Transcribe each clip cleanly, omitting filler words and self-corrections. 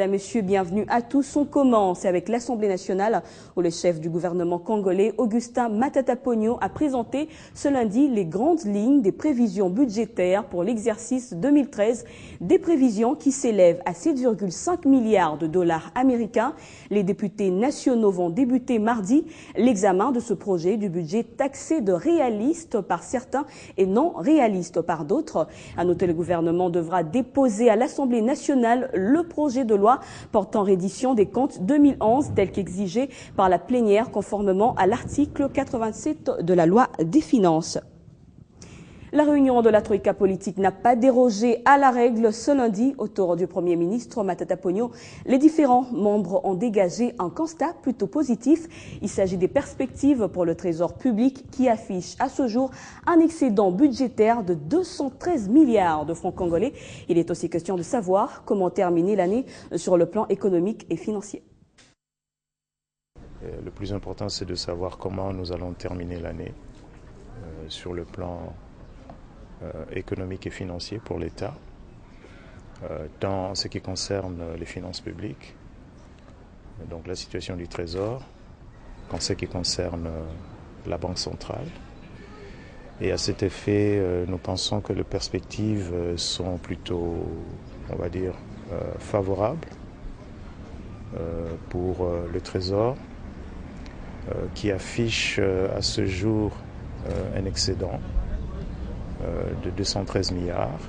Mesdames, Messieurs, bienvenue à tous. On commence avec l'Assemblée nationale où le chef du gouvernement congolais, Augustin Matata Ponyo, a présenté ce lundi les grandes lignes des prévisions budgétaires pour l'exercice 2013, des prévisions qui s'élèvent à 7,5 milliards de dollars américains. Les députés nationaux vont débuter mardi l'examen de ce projet du budget taxé de réaliste par certains et non réaliste par d'autres. À noter, le gouvernement devra déposer à l'Assemblée nationale le projet de loi portant reddition des comptes 2011 tel qu'exigé par la plénière conformément à l'article 87 de la loi des finances. La réunion de la Troïka politique n'a pas dérogé à la règle ce lundi. Autour du Premier ministre Matata Ponyo, les différents membres ont dégagé un constat plutôt positif. Il s'agit des perspectives pour le trésor public qui affiche à ce jour un excédent budgétaire de 213 milliards de francs congolais. Il est aussi question de savoir comment terminer l'année sur le plan économique et financier. Le plus important, c'est de savoir comment nous allons terminer l'année sur le plan économique et financier pour l'État, dans ce qui concerne les finances publiques, donc la situation du Trésor, en ce qui concerne la Banque centrale. Et à cet effet, nous pensons que les perspectives sont plutôt, on va dire, favorables pour le Trésor, qui affiche à ce jour un excédent de 213 milliards,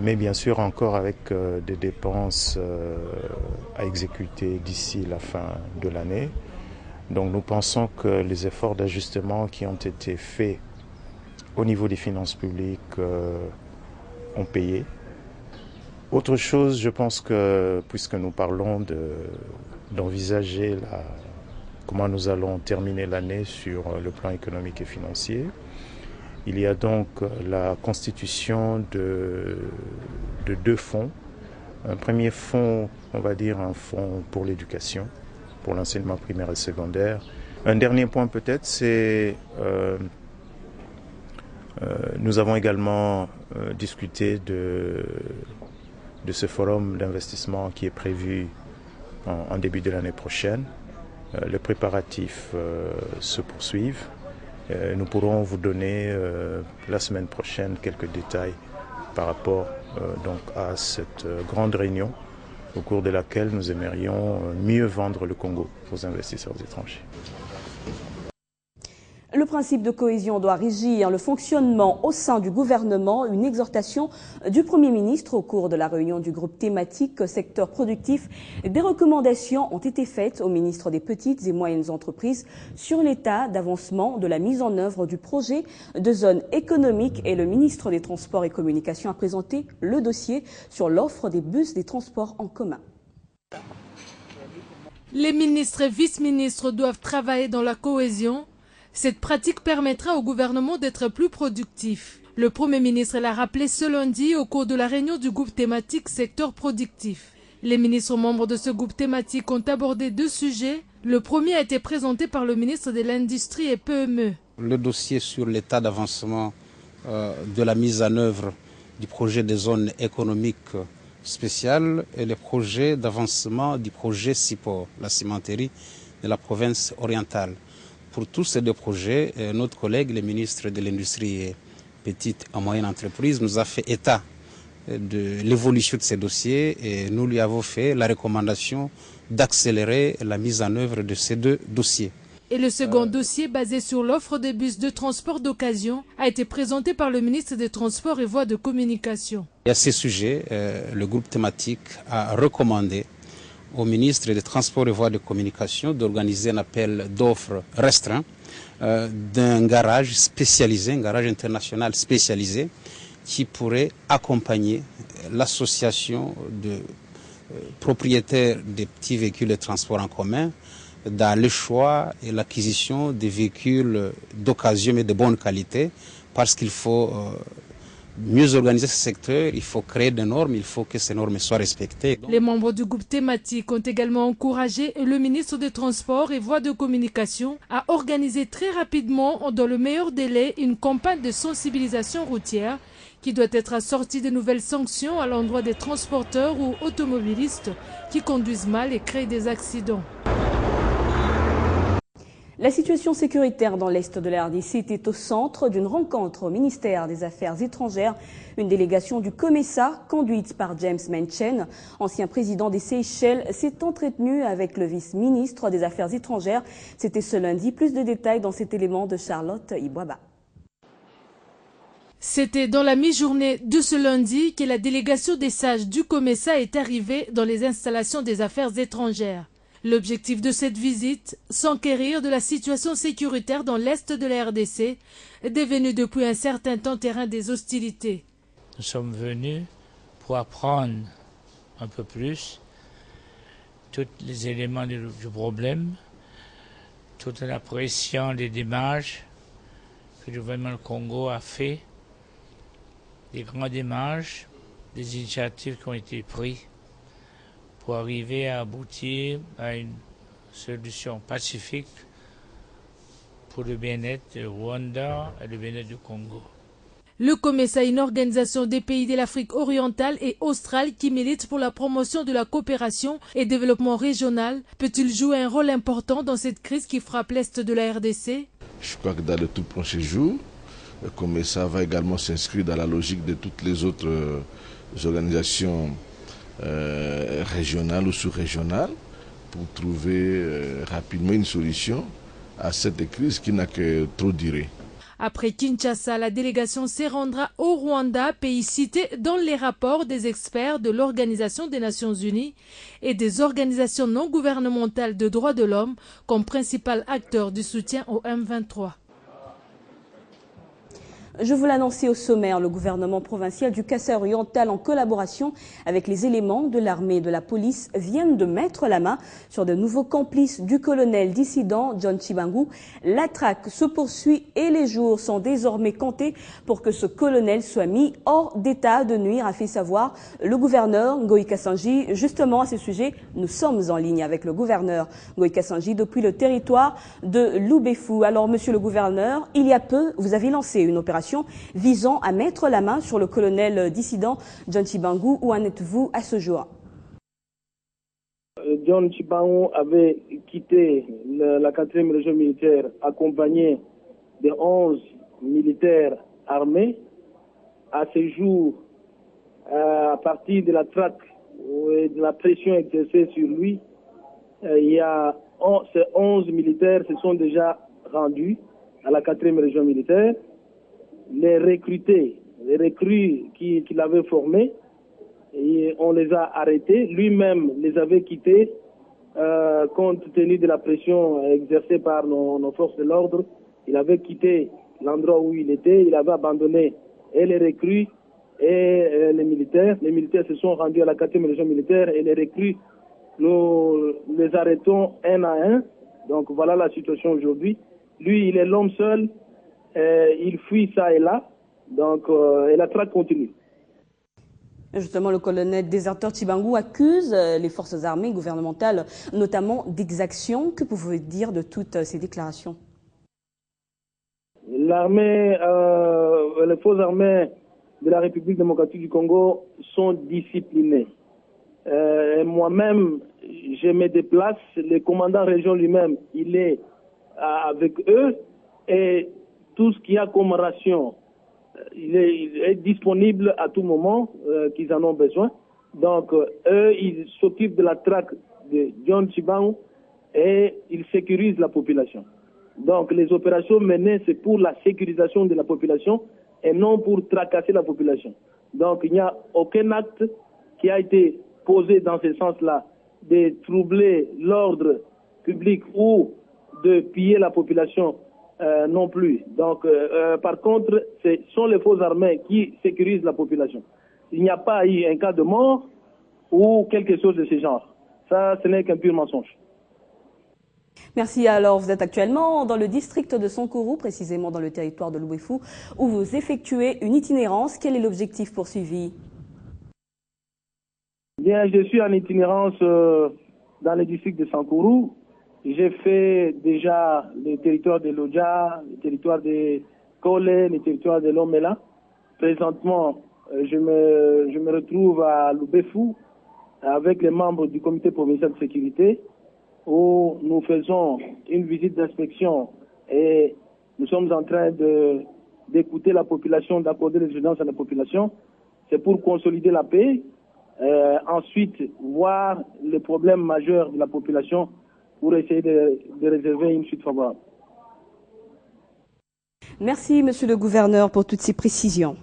mais bien sûr encore avec des dépenses à exécuter d'ici la fin de l'année. Donc nous pensons que les efforts d'ajustement qui ont été faits au niveau des finances publiques ont payé. Autre chose, je pense que puisque nous parlons d'envisager comment nous allons terminer l'année sur le plan économique et financier, il y a donc la constitution de deux fonds. Un premier fonds, on va dire un fonds pour l'éducation, pour l'enseignement primaire et secondaire. Un dernier point peut-être, c'est nous avons également discuté de ce forum d'investissement qui est prévu en début de l'année prochaine. Les préparatifs se poursuivent. Nous pourrons vous donner la semaine prochaine quelques détails par rapport donc à cette grande réunion au cours de laquelle nous aimerions mieux vendre le Congo aux investisseurs étrangers. Le principe de cohésion doit régir le fonctionnement au sein du gouvernement. Une exhortation du Premier ministre au cours de la réunion du groupe thématique secteur productif. Des recommandations ont été faites au ministre des Petites et Moyennes Entreprises sur l'état d'avancement de la mise en œuvre du projet de zone économique et le ministre des Transports et Communications a présenté le dossier sur l'offre des bus des transports en commun. Les ministres et vice-ministres doivent travailler dans la cohésion. Cette pratique permettra au gouvernement d'être plus productif. Le Premier ministre l'a rappelé ce lundi au cours de la réunion du groupe thématique secteur productif. Les ministres membres de ce groupe thématique ont abordé deux sujets. Le premier a été présenté par le ministre de l'Industrie et PME. Le dossier sur l'état d'avancement de la mise en œuvre du projet des zones économiques spéciales et le projet d'avancement du projet CIPOR, la cimenterie de la province orientale. Pour tous ces deux projets, notre collègue, le ministre de l'Industrie et Petites et Moyennes Entreprises, nous a fait état de l'évolution de ces dossiers et nous lui avons fait la recommandation d'accélérer la mise en œuvre de ces deux dossiers. Et le second dossier, basé sur l'offre des bus de transport d'occasion, a été présenté par le ministre des Transports et Voies de Communication. Et à ces sujets, le groupe thématique a recommandé au ministre des Transports et Voies de Communication d'organiser un appel d'offres restreint d'un garage spécialisé, un garage international spécialisé qui pourrait accompagner l'association de propriétaires des petits véhicules de transport en commun dans le choix et l'acquisition des véhicules d'occasion mais de bonne qualité, parce qu'il faut mieux organiser ce secteur, il faut créer des normes, il faut que ces normes soient respectées. Les membres du groupe thématique ont également encouragé le ministre des Transports et Voies de Communication à organiser très rapidement, dans le meilleur délai, une campagne de sensibilisation routière qui doit être assortie de nouvelles sanctions à l'endroit des transporteurs ou automobilistes qui conduisent mal et créent des accidents. La situation sécuritaire dans l'Est de la RDC était au centre d'une rencontre au ministère des Affaires étrangères. Une délégation du COMESA, conduite par James Menchen, ancien président des Seychelles, s'est entretenue avec le vice-ministre des Affaires étrangères. C'était ce lundi. Plus de détails dans cet élément de Charlotte Ibouaba. C'était dans la mi-journée de ce lundi que la délégation des sages du COMESA est arrivée dans les installations des Affaires étrangères. L'objectif de cette visite, s'enquérir de la situation sécuritaire dans l'Est de la RDC, devenue depuis un certain temps terrain des hostilités. Nous sommes venus pour apprendre un peu plus tous les éléments du problème, tout en appréciant les démarches que le gouvernement du Congo a fait, des grandes démarches, des initiatives qui ont été prises pour arriver à aboutir à une solution pacifique pour le bien-être du Rwanda et le bien-être du Congo. Le COMESA est une organisation des pays de l'Afrique orientale et australe qui milite pour la promotion de la coopération et développement régional. Peut-il jouer un rôle important dans cette crise qui frappe l'Est de la RDC? Je crois que dans le tout prochain jour, le COMESA va également s'inscrire dans la logique de toutes les autres organisations régionales ou sous-régionales pour trouver rapidement une solution à cette crise qui n'a que trop duré. Après Kinshasa, la délégation se rendra au Rwanda, pays cité dans les rapports des experts de l'Organisation des Nations Unies et des organisations non gouvernementales de droits de l'homme comme principal acteur du soutien au M23. Je vous l'annonçais au sommaire, le gouvernement provincial du Kasaï-Oriental, en collaboration avec les éléments de l'armée et de la police, viennent de mettre la main sur de nouveaux complices du colonel dissident John Tshibangou. La traque se poursuit et les jours sont désormais comptés pour que ce colonel soit mis hors d'état de nuire, a fait savoir le gouverneur Ngoï Kassanji. Justement, à ce sujet, nous sommes en ligne avec le gouverneur Ngoï Kassanji depuis le territoire de Loubefou. Alors, monsieur le gouverneur, il y a peu, vous avez lancé une opération visant à mettre la main sur le colonel dissident John Tshibangou. Où en êtes-vous à ce jour? John Tshibangou avait quitté la 4e région militaire accompagné de 11 militaires armés. À ce jour, à partir de la traque et de la pression exercée sur lui, ces 11 militaires se sont déjà rendus à la 4e région militaire. Les recrutés, les recrues qu'il avait formés, et on les a arrêtés. Lui-même les avait quittés compte tenu de la pression exercée par nos forces de l'ordre. Il avait quitté l'endroit où il était, il avait abandonné et les recrues et les militaires. Les militaires se sont rendus à la 4e région militaire et les recrues, nous les arrêtons un à un. Donc voilà la situation aujourd'hui. Lui, il est l'homme seul. Il fuit ça et là, donc et la traque continue. Justement, le colonel déserteur Tshibangou accuse les forces armées gouvernementales, notamment d'exactions. Que pouvez-vous dire de toutes ces déclarations? L'armée, les forces armées de la République démocratique du Congo sont disciplinées. Moi-même, je me déplace, le commandant région lui-même, il est avec eux et tout ce qu'il y a comme ration, il est disponible à tout moment qu'ils en ont besoin. Donc, eux, ils s'occupent de la traque de John Tshibangou et ils sécurisent la population. Donc, les opérations menées, c'est pour la sécurisation de la population et non pour tracasser la population. Donc, il n'y a aucun acte qui a été posé dans ce sens-là de troubler l'ordre public ou de piller la population. Non plus. Donc, par contre, ce sont les forces armées qui sécurisent la population. Il n'y a pas eu un cas de mort ou quelque chose de ce genre. Ça, ce n'est qu'un pur mensonge. Merci. Alors, vous êtes actuellement dans le district de Sankourou, précisément dans le territoire de Loubefou, où vous effectuez une itinérance. Quel est l'objectif poursuivi? Bien, je suis en itinérance dans le district de Sankourou. J'ai fait déjà le territoire de Lodja, le territoire de Kole, le territoire de Lomela. présentement, je me retrouve à Loubefou avec les membres du comité provincial de sécurité où nous faisons une visite d'inspection et nous sommes en train d'écouter la population, d'accorder les urgences à la population. C'est pour consolider la paix, ensuite voir les problèmes majeurs de la population pour essayer de réserver une suite favorable. Merci, Monsieur le Gouverneur, pour toutes ces précisions.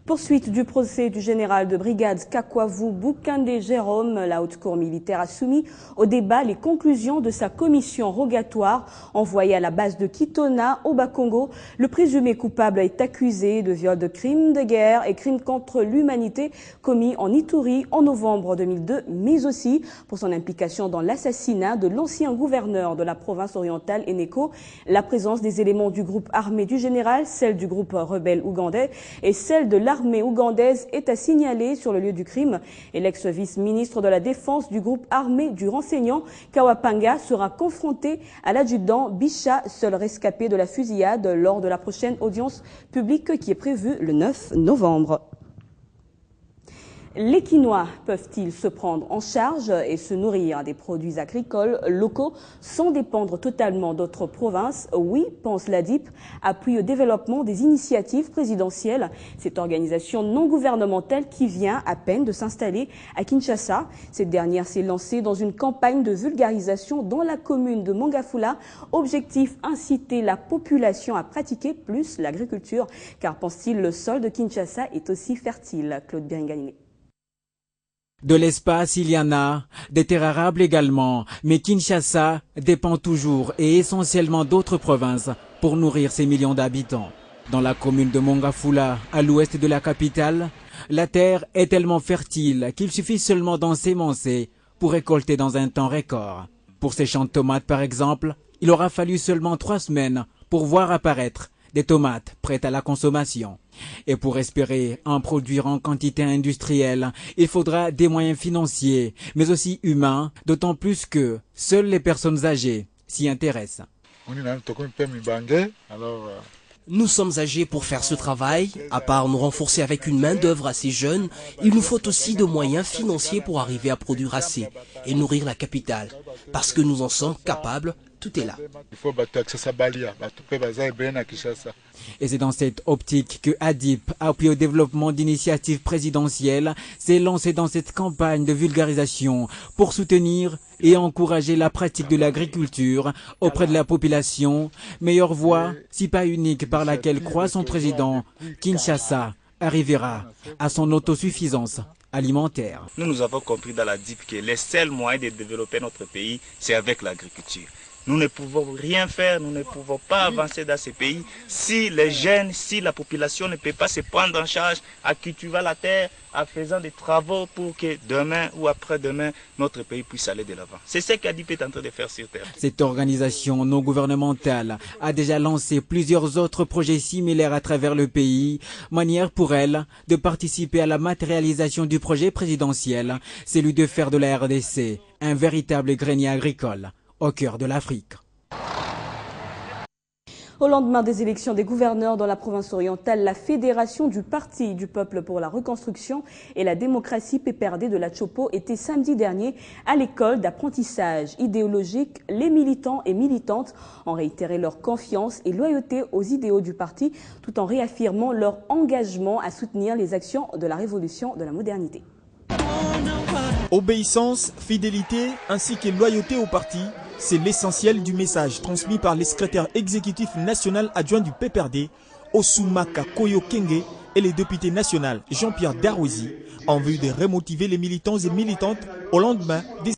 Poursuite du procès du général de brigade Kakwavu Boukandé Jérôme, la haute cour militaire a soumis au débat les conclusions de sa commission rogatoire envoyée à la base de Kitona au Bas-Congo. Le présumé coupable est accusé de viol de crimes de guerre et crimes contre l'humanité commis en Ituri en novembre 2002, mais aussi pour son implication dans l'assassinat de l'ancien gouverneur de la province orientale Eneko. La présence des éléments du groupe armé du général, celle du groupe rebelle ougandais et celle de l'armée ougandaise est à signaler sur le lieu du crime et l'ex-vice-ministre de la Défense du groupe armé du renseignement, Kawapanga, sera confronté à l'adjudant Bicha, seul rescapé de la fusillade lors de la prochaine audience publique qui est prévue le 9 novembre. Les Quinois peuvent-ils se prendre en charge et se nourrir des produits agricoles locaux sans dépendre totalement d'autres provinces? Oui, pense l'ADIP, appuie au développement des initiatives présidentielles. Cette organisation non gouvernementale qui vient à peine de s'installer à Kinshasa. Cette dernière s'est lancée dans une campagne de vulgarisation dans la commune de Mongafula. Objectif, inciter la population à pratiquer plus l'agriculture. Car pense-t-il, le sol de Kinshasa est aussi fertile. Claude Biringani. De l'espace, il y en a, des terres arables également, mais Kinshasa dépend toujours et essentiellement d'autres provinces pour nourrir ses millions d'habitants. Dans la commune de Mongafula, à l'ouest de la capitale, la terre est tellement fertile qu'il suffit seulement d'en s'émancer pour récolter dans un temps record. Pour ces champs de tomates par exemple, il aura fallu seulement 3 semaines pour voir apparaître des tomates prêtes à la consommation. Et pour espérer en produire en quantité industrielle, il faudra des moyens financiers, mais aussi humains, d'autant plus que seules les personnes âgées s'y intéressent. Nous sommes âgés pour faire ce travail. À part nous renforcer avec une main-d'œuvre assez jeune, il nous faut aussi de moyens financiers pour arriver à produire assez et nourrir la capitale. Parce que nous en sommes capables, tout est là. Et c'est dans cette optique que ADIP, appuyé au développement d'initiatives présidentielles, s'est lancé dans cette campagne de vulgarisation pour soutenir et encourager la pratique de l'agriculture auprès de la population. Meilleure voie, si pas unique, par laquelle croit son président, Kinshasa arrivera à son autosuffisance alimentaire. Nous avons compris dans la DIP que les seuls moyens de développer notre pays, c'est avec l'agriculture. Nous ne pouvons rien faire, nous ne pouvons pas avancer dans ce pays si les jeunes, si la population ne peut pas se prendre en charge à cultiver la terre, en faisant des travaux pour que demain ou après-demain, notre pays puisse aller de l'avant. C'est ce qu'ADIP est en train de faire sur terre. Cette organisation non gouvernementale a déjà lancé plusieurs autres projets similaires à travers le pays, manière pour elle de participer à la matérialisation du projet présidentiel, celui de faire de la RDC un véritable grenier agricole au cœur de l'Afrique. Au lendemain des élections des gouverneurs dans la province orientale, la fédération du Parti du Peuple pour la Reconstruction et la démocratie PPRD de la Chopo était samedi dernier à l'école d'apprentissage idéologique. Les militants et militantes ont réitéré leur confiance et loyauté aux idéaux du parti tout en réaffirmant leur engagement à soutenir les actions de la révolution de la modernité. Obéissance, fidélité ainsi que loyauté au parti, c'est l'essentiel du message transmis par le secrétaire exécutif national adjoint du PPRD, Osumaka Koyo-Kenge, et le député national Jean-Pierre Darwezi, en vue de remotiver les militants et militantes au lendemain des